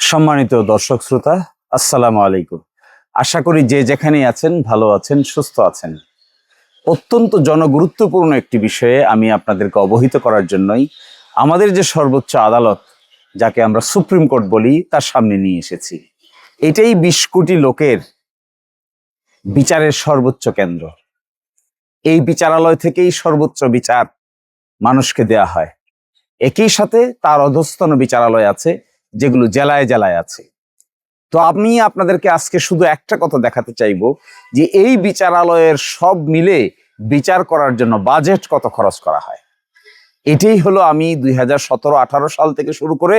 সম্মানিত দর্শক শ্রোতা, আসসালামু আলাইকুম। আশা করি যে যেখানেই আছেন ভালো আছেন, সুস্থ আছেন। অত্যন্ত জনগুরুত্বপূর্ণ একটি বিষয়ে আমি আপনাদেরকে অবহিত করার জন্যই আমাদের যে সর্বোচ্চ আদালত, যাকে আমরা সুপ্রিম কোর্ট বলি, তার সামনে নিয়ে এসেছি। এটাই ২০ কোটি লোকের বিচারের সর্বোচ্চ কেন্দ্র। এই বিচারালয় থেকেই সর্বোচ্চ বিচার মানুষকে দেয়া হয়। একই সাথে তার অধস্তন বিচারালয় আছে, যেগুলো জেলায় জেলায় আছে। তো আমি আপনাদেরকে আজকে শুধু একটা কথা দেখাতে চাইবো যে এই বিচারালয়ের সব মিলে বিচার করার জন্য বাজেট কত খরচ করা হয়। এটাই হলো আমি 2017-18 সাল থেকে শুরু করে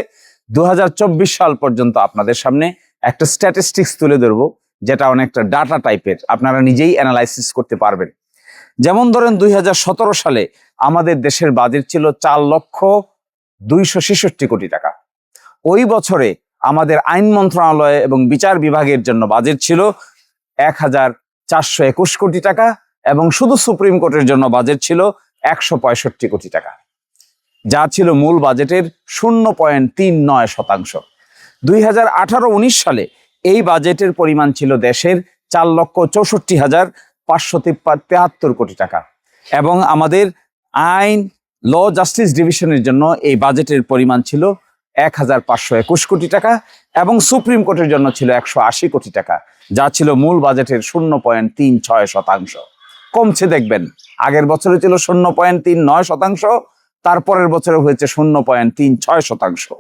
2024 সাল পর্যন্ত আপনাদের সামনে একটা স্ট্যাটিস্টিক্স তুলে ধরবো, যেটা অনেকটা ডাটা টাইপের, আপনারা নিজেই অ্যানালাইসিস করতে পারবেন। যেমন ধরেন 2017 সালে আমাদের দেশের বাজেট ছিল 4,266 কোটি টাকা। ওই বছরে আমাদের আইন মন্ত্রণালয় এবং বিচার বিভাগের জন্য বাজেট ছিল 1,421 কোটি টাকা এবং শুধু সুপ্রিম কোর্টের জন্য বাজেট ছিল 165 কোটি টাকা, যা ছিল মূল বাজেটের 0.39%। 2018-19 সালে এই বাজেটের পরিমাণ ছিল দেশের 4,64,573 কোটি টাকা এবং আমাদের আইন ল জাস্টিস ডিভিশনের জন্য এই বাজেটের পরিমাণ ছিল 1,521 কোটি টাকা এবং সুপ্রিম কোর্টের জন্য ছিল 180 কোটি টাকা, যা ছিল মূল বাজেটের 0.36%। কমছে দেখবেন, আগের বছরে ছিল 0.39%, তারপরের বছরে হয়েছে 0.36%।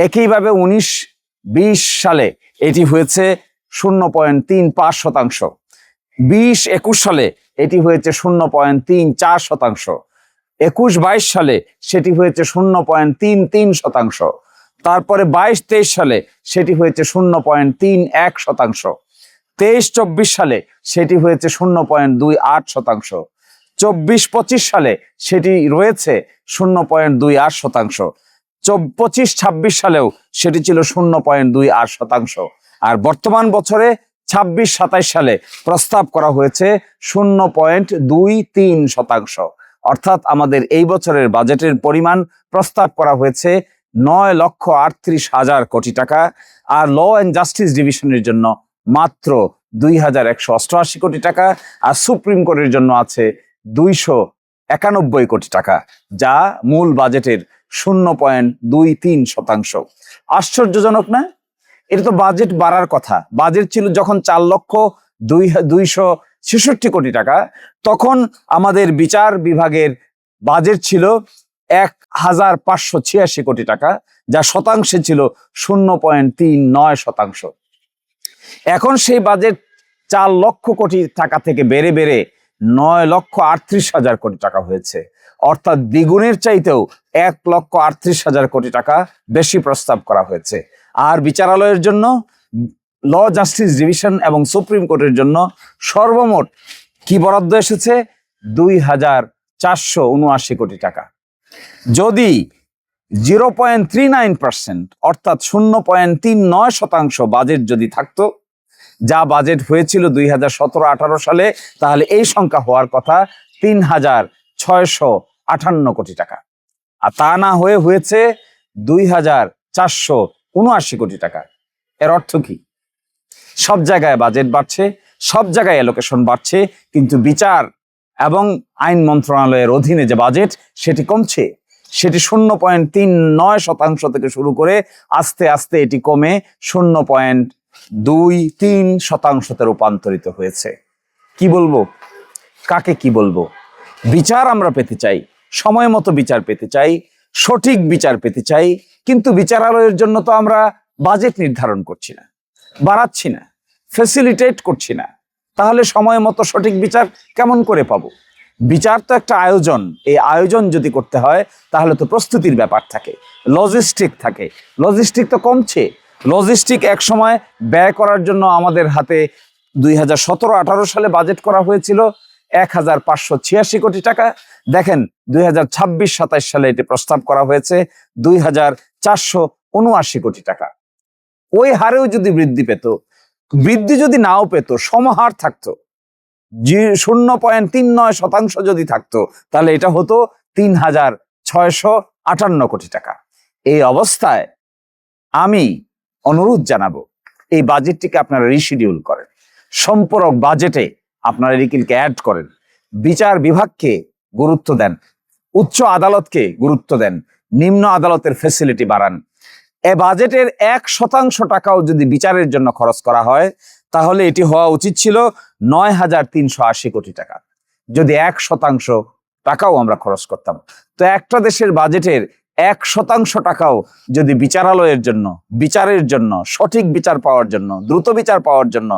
একইভাবে 19-20 সালে এটি হয়েছে 0.35%, 20-21 সালে এটি হয়েছে 0.34%, 21-22 সালে সেটি হয়েছে 0.33%, তারপরে 22-23 সালে সেটি হয়েছে 0.31%, 23-24 সালে সেটি হয়েছে 0.28%, 24-25 সালে সেটি রয়েছে 0.28%, 25-26 সালেও সেটি ছিল 0.28%, আর বর্তমান বছরে 26-27 সালে প্রস্তাব করা হয়েছে 0.23%। অর্থাৎ আমাদের এই বছরের বাজেটের পরিমাণ প্রস্তাব করা হয়েছে 9,38,000 কোটি টাকা, আর ল অ্যান্ড জাস্টিস ডিভিশনের জন্য মাত্র 2,188 কোটি টাকা, আর সুপ্রিম কোর্টের জন্য আছে 291 কোটি টাকা, যা মূল বাজেটের 0.23%। আশ্চর্যজনক না? এটা তো বাজেট বাড়ার কথা। বাজেট ছিল যখন 4,266 কোটি টাকা, তখন আমাদের বিচার বিভাগের বাজেট ছিল 1,586 কোটি টাকা, যা শতাংশে ছিল 0.39%। এখন সেই বাজেট 4 লক্ষ কোটি টাকা থেকে বেড়ে বেড়ে 9,38,000 কোটি টাকা হয়েছে। অর্থাৎ দ্বিগুণের চাইতেও 1,38,000 কোটি টাকা বেশি প্রস্তাব করা হয়েছে। আর বিচারালয়ের জন্য, ল জাস্টিস ডিভিশন এবং সুপ্রিম কোর্টের জন্য সর্বমোট কি বরাদ্দ এসেছে? 2,479 কোটি টাকা। যদি 0.39% অর্থাৎ 0.39% বাজেট যদি থাকতো, যা বাজেট হয়েছিল 2017-18 সালে, তাহলে এই সংখ্যা হওয়ার কথা 3,658 কোটি টাকা। আর তা না হয়ে হয়েছে 2,479 কোটি টাকা। এর অর্থ কি? সব জায়গায় বাজেট বাড়ছে, সব জায়গায় অ্যালোকেশন বাড়ছে, কিন্তু বিচার এবং আইন মন্ত্রণালয়ের অধীনে যে বাজেট সেটি কমছে। সেটি 0.39% থেকে শুরু করে আস্তে আস্তে এটি কমে 0.23%তে রূপান্তরিত হয়েছে। কি বলবো? কাকে কি বলবো? বিচার আমরা পেতে চাই, সময় মতো বিচার পেতে চাই, সঠিক বিচার পেতে চাই, কিন্তু বিচারালয়ের জন্য তো আমরা বাজেট নির্ধারণ করছি না, বাড়াচ্ছি না, ফ্যাসিলিটেট করছি না। তাহলে সময় মতো সঠিক বিচার কেমন করে পাবো? বিচার তো একটা আয়োজন। এই আয়োজন যদি করতে হয় তাহলে তো প্রস্তুতির ব্যাপার থাকে, লজিস্টিক থাকে। লজিস্টিক তো কমছে। লজিস্টিক এক সময় ব্যয় করার জন্য আমাদের হাতে 2017-18 সালে বাজেট করা হয়েছিল 1,586 কোটি টাকা। দেখেন 2026-27 সালে এটি প্রস্তাব করা হয়েছে 2,479 কোটি টাকা। ওই হারেও যদি বৃদ্ধি পেত, বৃদ্ধি যদি নাও পেত, সমহার থাকতো, 0.39% যদি থাকতো, তাহলে এটা হতো 3,658 কোটি টাকা। এই অবস্থায় আমি অনুরোধ জানাবো এই বাজেটটিকে আপনারা রিশিডিউল করেন, সম্পূরক বাজেটে আপনারা এটিকে অ্যাড করেন, বিচার বিভাগকে গুরুত্ব দেন, উচ্চ আদালতকে গুরুত্ব দেন, নিম্ন আদালতের ফ্যাসিলিটি বাড়ান। এ বাজেটের 1% টাকাও যদি বিচারের জন্য খরচ করা হয় তাহলে এটি হওয়া উচিত ছিল 9,380 কোটি টাকা। যদি 1% টাকাও আমরা খরচ করতাম, তো একটা দেশের বাজেটের 1% টাকাও যদি বিচারালয়ের জন্য, বিচারের জন্য, সঠিক বিচার পাওয়ার জন্য, দ্রুত বিচার পাওয়ার জন্য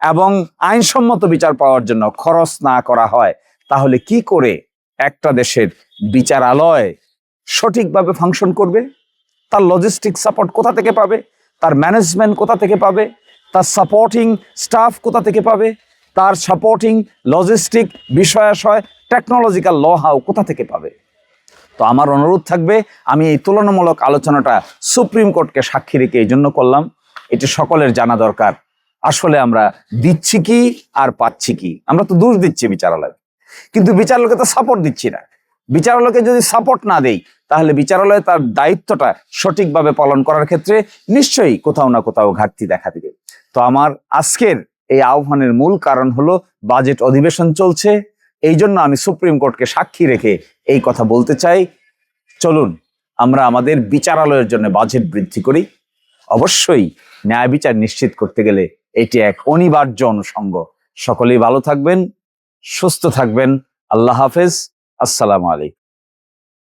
এবং আইনসম্মত বিচার পাওয়ার জন্য খরচ না করা হয়, তাহলে কি করে একটা দেশের বিচারালয় সঠিকভাবে ফাংশন করবে? তার লজিস্টিক সাপোর্ট কোথা থেকে পাবে? তার ম্যানেজমেন্ট কোথা থেকে পাবে? তার সাপোর্টিং স্টাফ কোথা থেকে পাবে? তার সাপোর্টিং লজিস্টিক বিষয়াশয় টেকনোলজিক্যাল ল হাউ কোথা থেকে পাবে? তো আমার অনুরোধ থাকবে, আমি এই তুলনামূলক আলোচনাটা সুপ্রিম কোর্টকে সাক্ষী রেখে এই জন্য করলাম, এটি সকলের জানা দরকার আসলে আমরা দিচ্ছি কি আর পাচ্ছি কি। আমরা তো দোষ দিচ্ছি বিচারালয়, কিন্তু বিচারালয়কে তো সাপোর্ট দিচ্ছি না। বিচারালয়কে যদি সাপোর্ট না দেই তাহলে বিচারালয় তার দায়িত্বটা সঠিকভাবে পালন করার ক্ষেত্রে নিশ্চয়ই কোথাও না কোথাও ঘাটতি দেখা দিবে। তো আমার আজকের এই আহ্বানের মূল কারণ হলো বাজেট অধিবেশন চলছে, এই জন্য আমি সুপ্রিম কোর্টকে সাক্ষী রেখে এই কথা বলতে চাই, চলুন আমরা আমাদের বিচারালয়ের জন্য বাজেট বৃদ্ধি করি। অবশ্যই ন্যায় বিচার নিশ্চিত করতে গেলে এটি এক অনিবার্য অনুষঙ্গ। সকলেই ভালো থাকবেন, সুস্থ থাকবেন। আল্লাহ হাফেজ। আসসালামু আলাইকুম।